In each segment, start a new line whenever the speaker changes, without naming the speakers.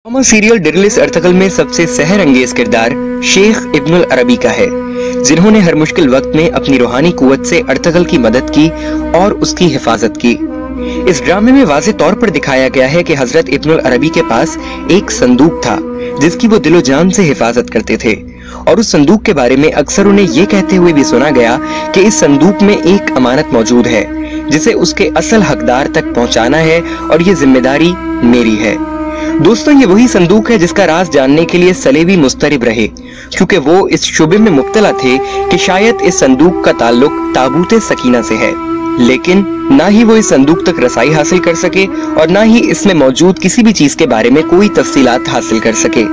Drama serial डिरलिस Ertugrul में सबसे सहर अंगेज किरदार शेख इब्नुल अरबी का है, जिन्होंने हर मुश्किल वक्त में अपनी रूहानी कुव्वत से अर्तगल की मदद की और उसकी हिफाजत की। इस ड्रामे में वाज़े तौर पर दिखाया गया है कि हजरत इब्नुल अरबी के पास एक संदूक था जिसकी वो दिलो जान से हिफाजत करते थे, और उस संदूक के बारे में अक्सर उन्हें ये कहते हुए भी सुना गया कि इस संदूक में एक अमानत मौजूद है जिसे उसके असल हकदार तक पहुंचाना है और ये जिम्मेदारी मेरी है। दोस्तों, ये वही संदूक है जिसका राज जानने के लिए सलेबी मुस्तरिब रहे, क्योंकि वो इस शुबे में मुब्तला थे कि शायद इस संदूक का ताल्लुक ताबूत सकीना से है, लेकिन ना ही वो इस संदूक तक रसाई हासिल कर सके और ना ही इसमें मौजूद किसी भी चीज के बारे में कोई तफसीलात हासिल कर सके।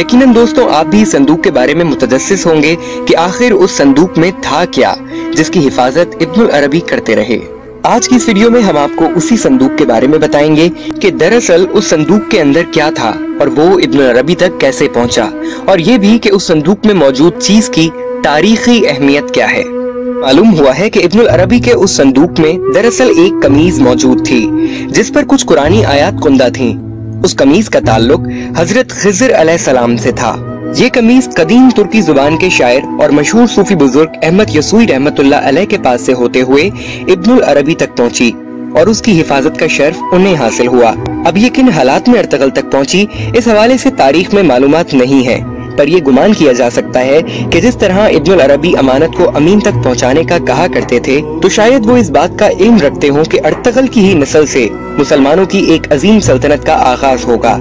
यकीनन दोस्तों, आप भी इस संदूक के बारे में मुतजस्सिस होंगे कि आखिर उस संदूक में था क्या जिसकी हिफाजत इब्नुल अरबी करते रहे। आज की इस वीडियो में हम आपको उसी संदूक के बारे में बताएंगे कि दरअसल उस संदूक के अंदर क्या था और वो इब्नुल अरबी तक कैसे पहुंचा, और ये भी कि उस संदूक में मौजूद चीज की तारीखी अहमियत क्या है। मालूम हुआ है कि इब्नुल अरबी के उस संदूक में दरअसल एक कमीज मौजूद थी जिस पर कुछ कुरानी आयात कुंदा थीं। उस कमीज का ताल्लुक हजरत खिज़र अलैहिस्सलाम से था। ये कमीज कदीम तुर्की जुबान के शायर और मशहूर सूफी बुजुर्ग अहमद यसूई रहमतुल्लाह अलैह के पास से होते हुए इब्नुल अरबी तक पहुंची और उसकी हिफाजत का शर्फ उन्हें हासिल हुआ। अब ये किन हालात में अर्तगल तक पहुंची, इस हवाले से तारीख में मालूमात नहीं है, पर ये गुमान किया जा सकता है कि जिस तरह इब्नुल अरबी अमानत को अमीन तक पहुंचाने का कहा करते थे, तो शायद वो इस बात का इल्म रखते हों कि अर्तगल की ही नस्ल से मुसलमानों की एक अजीम सल्तनत का आगाज होगा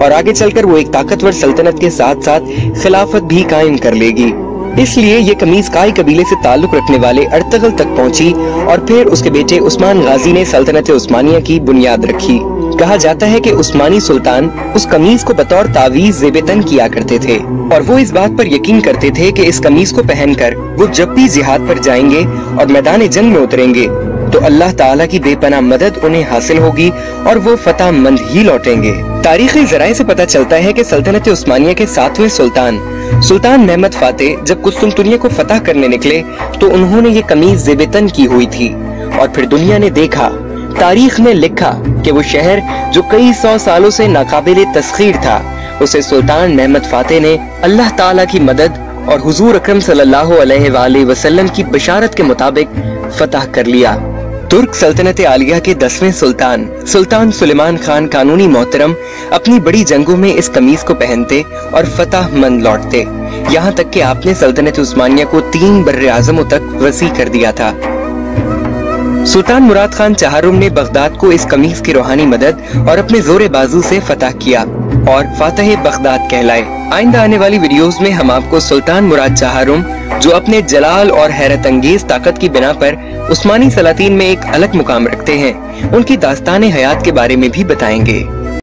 और आगे चलकर वो एक ताकतवर सल्तनत के साथ साथ खिलाफत भी कायम कर लेगी। इसलिए ये कमीज काई कबीले से ताल्लुक रखने वाले अर्तगल तक पहुंची और फिर उसके बेटे उस्मान गाजी ने सल्तनत उस्मानिया की बुनियाद रखी। कहा जाता है कि उस्मानी सुल्तान उस कमीज को बतौर तावीज ज़ेब-ए-तन किया करते थे और वो इस बात पर यकीन करते थे कि इस कमीज को पहनकर वो जब भी जिहाद पर जाएंगे और मैदान जंग में उतरेंगे तो अल्लाह ताला की बेपनाह मदद उन्हें हासिल होगी और वो फतह मंद ही लौटेंगे। तारीखी ज़राए से पता चलता है कि सल्तनत उस्मानिया के 7वें सुल्तान महमद फातेह जब कुस्तुनतुनिया को फतह करने निकले तो उन्होंने ये कमीज ज़ेब-ए-तन की हुई थी, और फिर दुनिया ने देखा, तारीख ने लिखा कि वो शहर जो कई 100 सालों से नाकाबिले तस्खीर था, उसे सुल्तान महमद फातेह ने अल्लाह ताला की मदद और हुजूर अकरम सल्लल्लाहु अलैहि वसल्लम की बशारत के मुताबिक फतह कर लिया। तुर्क सल्तनत आलिया के 10वें सुल्तान सुलेमान खान कानूनी मोहतरम अपनी बड़ी जंगों में इस कमीज को पहनते और फतह मंद लौटते, यहाँ तक कि आपने सल्तनत उस्मानिया को 3 बर्रे आज़मों तक वसी कर दिया था। सुल्तान मुराद खान चहारुम ने बगदाद को इस कमीज की रूहानी मदद और अपने जोरे बाजू से फतह किया और फातह बगदाद कहलाए। आइंदा आने वाली वीडियोस में हम आपको सुल्तान मुराद चहारुम, जो अपने जलाल और हैरत अंगेज ताकत की बिना पर उस्मानी सलातीन में एक अलग मुकाम रखते हैं, उनकी दास्तान हयात के बारे में भी बताएंगे।